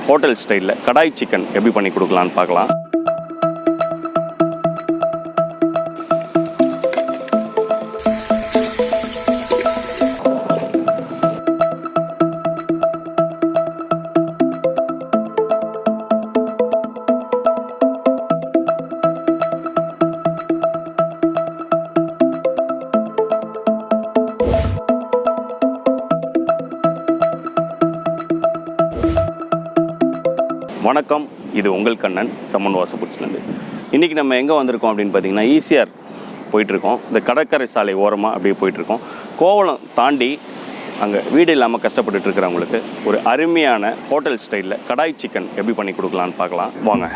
Hotel ஸ்டைலில் கடாய் chicken எப்படி பண்ணி கொடுக்கலான்னு பார்க்கலாம். வணக்கம், இது உங்கள் கண்ணன் செம்மன் வாசப்புட்ஸ்லேருந்து. இன்றைக்கி நம்ம எங்கே வந்திருக்கோம் அப்படின்னு பார்த்தீங்கன்னா ஈசிஆர் போயிட்டுருக்கோம். இந்த கடற்கரை சாலை ஓரமாக அப்படியே போயிட்டுருக்கோம். கோவளம் தாண்டி அங்கே வீடு இல்லாமல் கஷ்டப்பட்டுட்டு இருக்கிறவங்களுக்கு ஒரு அருமையான ஹோட்டல் ஸ்டைலில் கடாய் சிக்கன் எப்படி பண்ணி கொடுக்கலான்னு பார்க்கலாம் வாங்க.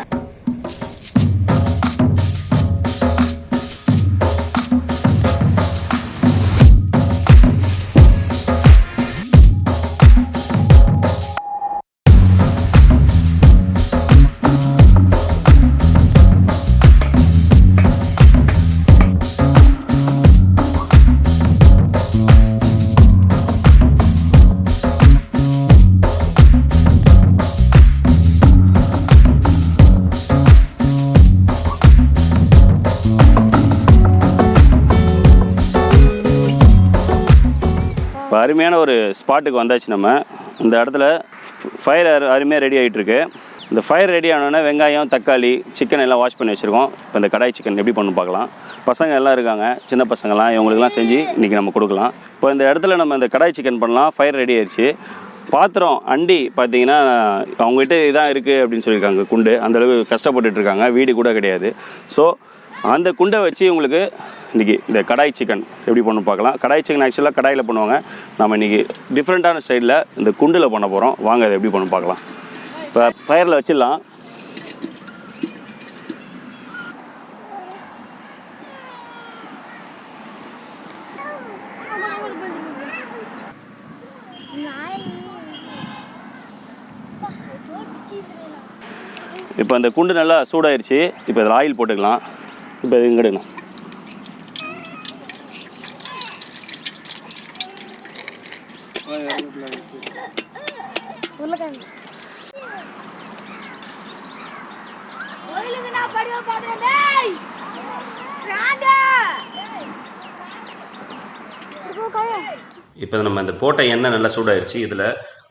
இப்போ அருமையான ஒரு ஸ்பாட்டுக்கு வந்தாச்சு. நம்ம இந்த இடத்துல ஃபயர் அருமையாக ரெடி ஆகிட்டுருக்கு. இந்த ஃபயர் ரெடி ஆனோடனே வெங்காயம், தக்காளி, சிக்கன் எல்லாம் வாஷ் பண்ணி வச்சுருக்கோம். இப்போ இந்த கடாய் சிக்கன் எப்படி பண்ணு பார்க்கலாம். பசங்க எல்லாம் இருக்காங்க, சின்ன பசங்கள்லாம், இவங்களுக்குலாம் செஞ்சு இன்றைக்கி நம்ம கொடுக்கலாம். இப்போ இந்த இடத்துல நம்ம இந்த கடாய் சிக்கன் பண்ணலாம். ஃபயர் ரெடி ஆயிடுச்சு. பாத்திரம் அண்டி பார்த்தீங்கன்னா அவங்ககிட்ட இதான் இருக்குது அப்படின்னு சொல்லியிருக்காங்க. குண்டு அந்தளவுக்கு கஷ்டப்பட்டுருக்காங்க, வீடு கூட கிடையாது. ஸோ அந்த குண்டை வச்சு உங்களுக்கு இன்றைக்கி இந்த கடாய் சிக்கன் எப்படி பண்ணு பார்க்கலாம். கடாய் சிக்கன் ஆக்சுவலாக கடாயில் பண்ணுவாங்க. நம்ம இன்றைக்கி டிஃப்ரெண்ட்டான ஸ்டைலில் இந்த குண்டில் பண்ண போகிறோம். வாங்க அதை எப்படி பண்ணு பார்க்கலாம். இப்போ ஃபயரில் வச்சிடலாம். இப்போ அந்த குண்டு நல்லா சூடாயிருச்சு. இப்போ இதில் ஆயில் போட்டுக்கலாம். இப்போ இது இங்கடுங்க. இப்போ நம்ம இந்த போட்ட எண்ணெய் நல்லா சூடாயிருச்சு. இதில்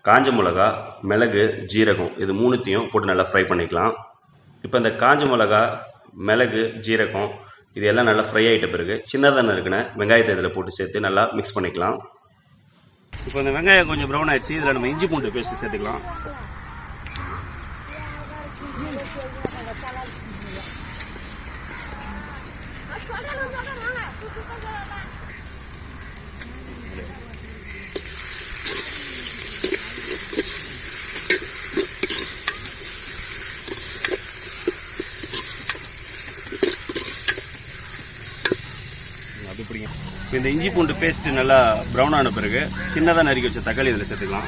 காஞ்ச மிளகா, மிளகு, ஜீரகம் இது மூணுத்தையும் போட்டு நல்லா ஃப்ரை பண்ணிக்கலாம். இப்போ இந்த காஞ்ச மிளகா, மிளகு, ஜீரகம் இது எல்லாம் நல்லா ஃப்ரை ஆகிட்ட பிறகு சின்னதான இருக்குன்னு வெங்காயத்தை இதில் போட்டு சேர்த்து நல்லா மிக்ஸ் பண்ணிக்கலாம். இப்போ இந்த வெங்காயம் கொஞ்சம் ப்ரௌன் ஆயிடுச்சு. இதில் நம்ம இஞ்சி பூண்டு பேஸ்ட் சேர்த்துக்கலாம். அது பிடிக்கும். இப்போ இந்த இஞ்சி பூண்டு பேஸ்ட்டு நல்லா ப்ரௌன் ஆன பிறகு சின்னதாக நறுக்கி வச்ச தக்காளி இதில் சேர்த்துக்கலாம்.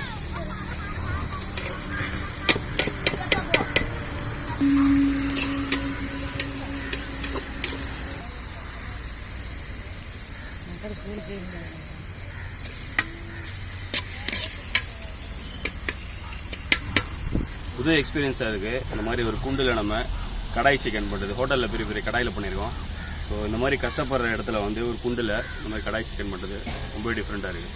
புது எக்ஸ்பீரியன்ஸாக இருக்குது. இந்த மாதிரி ஒரு குண்டில் நம்ம கடாய் சிக்கன் பண்ணுறது. ஹோட்டலில் பெரிய பெரிய கடாயில் பண்ணியிருக்கோம். ஸோ இந்த மாதிரி கஷ்டப்படுற இடத்துல வந்து ஒரு குண்டில் இந்த மாதிரி கடாய் சிக்கன் பண்ணுறது ரொம்ப டிஃப்ரெண்ட்டாக இருக்குது.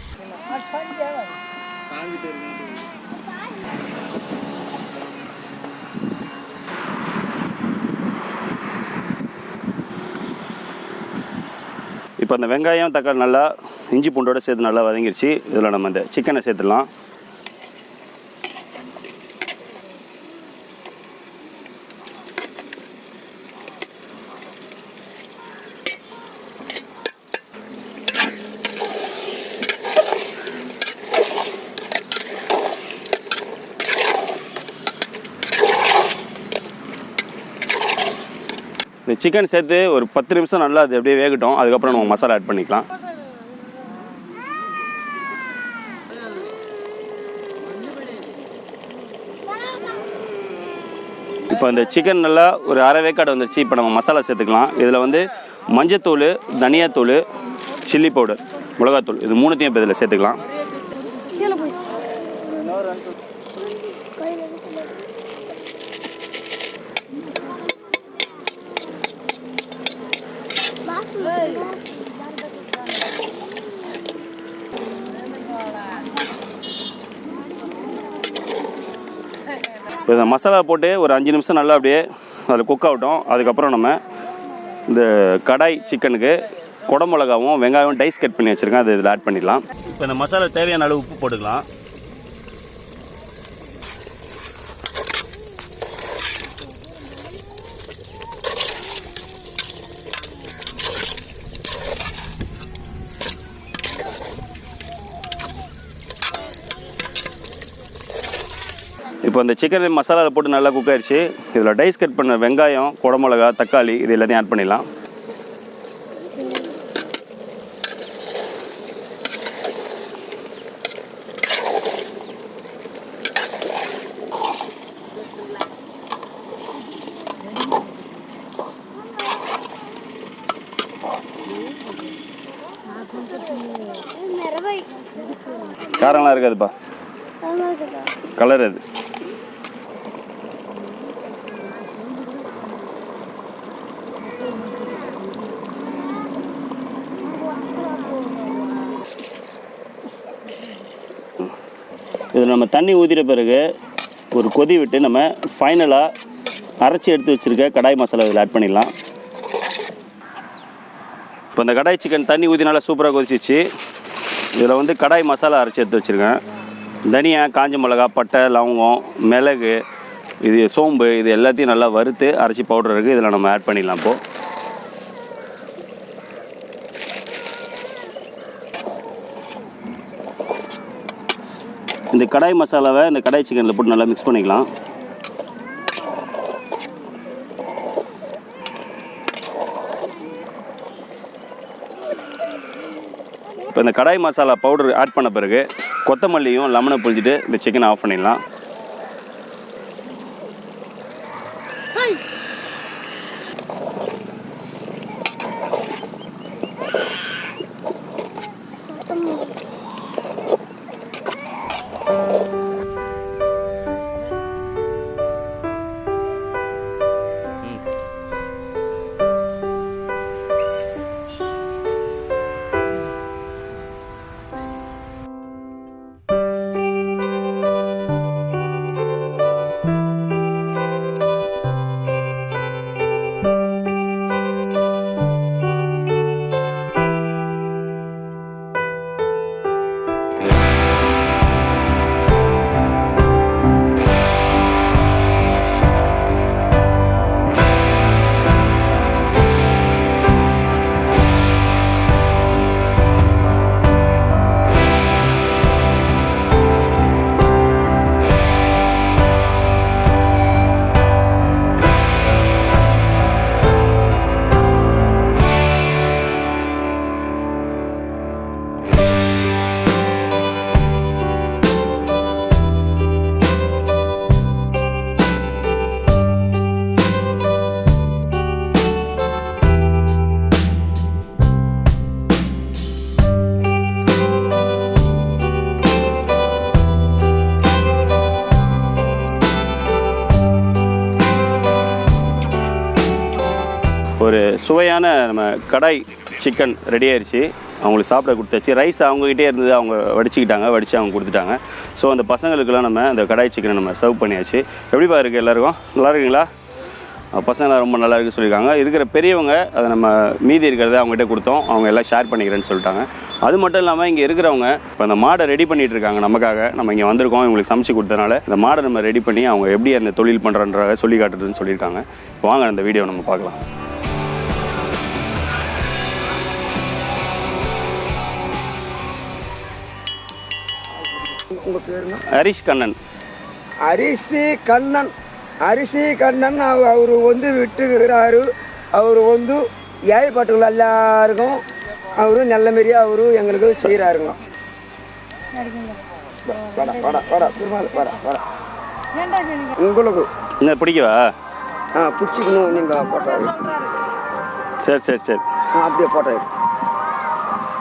இப்போ அந்த வெங்காயம், தக்காளி நல்லா இஞ்சி பூண்டோடு சேர்த்து நல்லா வதங்கிடுச்சு. இதில் நம்ம இந்த சிக்கனை சேர்த்துடலாம். இந்த சிக்கன் சேர்த்து ஒரு 10 நிமிஷம் நல்லா அது அப்படியே வேகட்டும். அதுக்கப்புறம் நம்ம மசாலா ஆட் பண்ணிக்கலாம். இப்போ இந்த சிக்கன் நல்லா ஒரு அரை வேக்காடு வந்துருச்சு. இப்போ நம்ம மசாலா சேர்த்துக்கலாம். இதில் வந்து மஞ்சத்தூள், தனியாத்தூள், சில்லி பவுடர், மிளகாத்தூள் இது மூணுத்தையும் இப்போ இதில் சேர்த்துக்கலாம். இப்போ இந்த மசாலா போட்டு ஒரு 5 நிமிஷம் நல்லா அப்படியே அதில் குக் ஆகட்டும். அதுக்கப்புறம் நம்ம இந்த கடாய் சிக்கனுக்கு குடமிளகாவும் வெங்காயம் டைஸ் கட் பண்ணி வச்சுருக்கேன், அது இதில் ஆட் பண்ணிடலாம். இப்போ இந்த மசாலா தேவையான அளவு உப்பு போட்டுக்கலாம். இப்போ இந்த சிக்கன் மசாலாவில் போட்டு நல்லா குக் ஆயிடுச்சு. இதில் டைஸ் கட் பண்ண வெங்காயம், குடமிளகா, தக்காளி இது எல்லாத்தையும் ஆட் பண்ணிடலாம். காரம்லாம் இருக்காதுப்பா, கலர் அது. இதில் நம்ம தண்ணி ஊற்றிட்ட பிறகு ஒரு கொதி விட்டு நம்ம ஃபைனலாக அரைச்சி எடுத்து வச்சுருக்க கடாய் மசாலா இதில் ஆட் பண்ணிடலாம். இப்போ இந்த கடாய் சிக்கன் தண்ணி ஊற்றி நல்லா சூப்பராக கொதிச்சிச்சு. இதில் வந்து கடாய் மசாலா அரைச்சி எடுத்து வச்சுருக்கேன். தனியா, காஞ்ச மிளகா, பட்டை, லவங்கம், மிளகு, இது சோம்பு, இது எல்லாத்தையும் நல்லா வறுத்து அரைச்சி பவுடர் இருக்குது, இதில் நம்ம ஆட் பண்ணிடலாம். இப்போது இந்த கடாய் மசாலாவை இந்த கடாய் சிக்கனில் போட்டு நல்லா மிக்ஸ் பண்ணிக்கலாம். இப்போ இந்த கடாய் மசாலா பவுடர் ஆட் பண்ண பிறகு கொத்தமல்லியும் லெமனை புழிஞ்சிட்டு இந்த சிக்கனை ஆஃப் பண்ணிடலாம். ஒரு சுவையான நம்ம கடாய் சிக்கன் ரெடி ஆயிடுச்சு. அவங்களுக்கு சாப்பிட கொடுத்தாச்சு. ரைஸ் அவங்ககிட்டே இருந்தது, அவங்க வடித்து அவங்க கொடுத்துட்டாங்க. ஸோ அந்த பசங்களுக்கெல்லாம் நம்ம அந்த கடாய் சிக்கனை நம்ம சர்வ் பண்ணியாச்சு. எப்படிப்பா இருக்குது எல்லாருக்கும்? நல்லா இருக்குங்களா? பசங்களாம் ரொம்ப நல்லா இருக்குன்னு சொல்லியிருக்காங்க. இருக்கிற பெரியவங்க அதை நம்ம மீதி இருக்கிறத அவங்ககிட்ட கொடுத்தோம், அவங்க எல்லாம் ஷேர் பண்ணிக்கிறேன்னு சொல்லிட்டாங்க. அது மட்டும் இல்லாமல் இங்கே இருக்கிறவங்க இப்போ அந்த மாடை ரெடி பண்ணிகிட்டு இருக்காங்க நமக்காக. நம்ம இங்கே வந்திருக்கோம், இவங்களுக்கு சமைச்சு கொடுத்தனால இந்த மாடை நம்ம ரெடி பண்ணி அவங்க எப்படி அந்த தொழில் பண்ணுறன்றத சொல்லி காட்டுறதுன்னு சொல்லியிருக்காங்க. வாங்க அந்த வீடியோ நம்ம பார்க்கலாம். உங்கள் பேருங்க? ஹரிஷ், கண்ணன். ஹரிஷ் கண்ணன் அவர் வந்து விட்டுக்கிறாரு. அவர் வந்து ஏழைப்பட்டுகள் எல்லாருக்கும் அவரு நல்ல மாரியாக அவரு எங்களுக்கு செய்கிறாருங்க. உங்களுக்கு என்ன பிடிக்கவா? பிடிச்சிக்கணும் நீங்கள் போட்டாரு. சரி சரி சரி, அப்படியே போட்டாரு.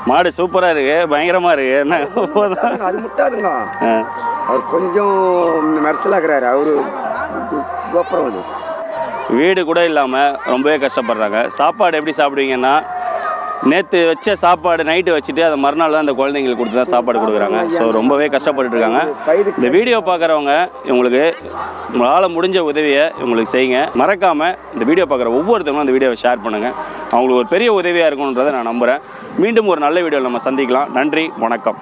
மாடு சூப்பராக இருக்கு, பயங்கரமாக இருக்கு. என்ன அது முட்டாதுங்க, அவர் கொஞ்சம் மெர்சலாக்குறாரு. அவரு கோப்புறம் அது வீடு கூட இல்லாமல் ரொம்பவே கஷ்டப்படுறாங்க. சாப்பாடு எப்படி சாப்பிடுவீங்கன்னா நேற்று வச்ச சாப்பாடு நைட்டு வச்சுட்டு அதை மறுநாள் தான் அந்த குழந்தைங்களுக்கு கொடுத்து தான் சாப்பாடு கொடுக்குறாங்க. ஸோ ரொம்பவே கஷ்டப்பட்டுட்டு இருக்காங்க. இந்த வீடியோ பார்க்குறவங்க இவங்களுக்கு உங்களால் முடிஞ்ச உதவியை இவங்களுக்கு செய்யுங்க. மறக்காமல் இந்த வீடியோ பார்க்குற ஒவ்வொருத்தவங்களும் அந்த வீடியோவை ஷேர் பண்ணுங்கள். அவங்களுக்கு ஒரு பெரிய உதவியாக இருக்கும்ன்றதை நான் நம்புகிறேன். மீண்டும் ஒரு நல்ல வீடியோவில் நம்ம சந்திக்கலாம். நன்றி, வணக்கம்.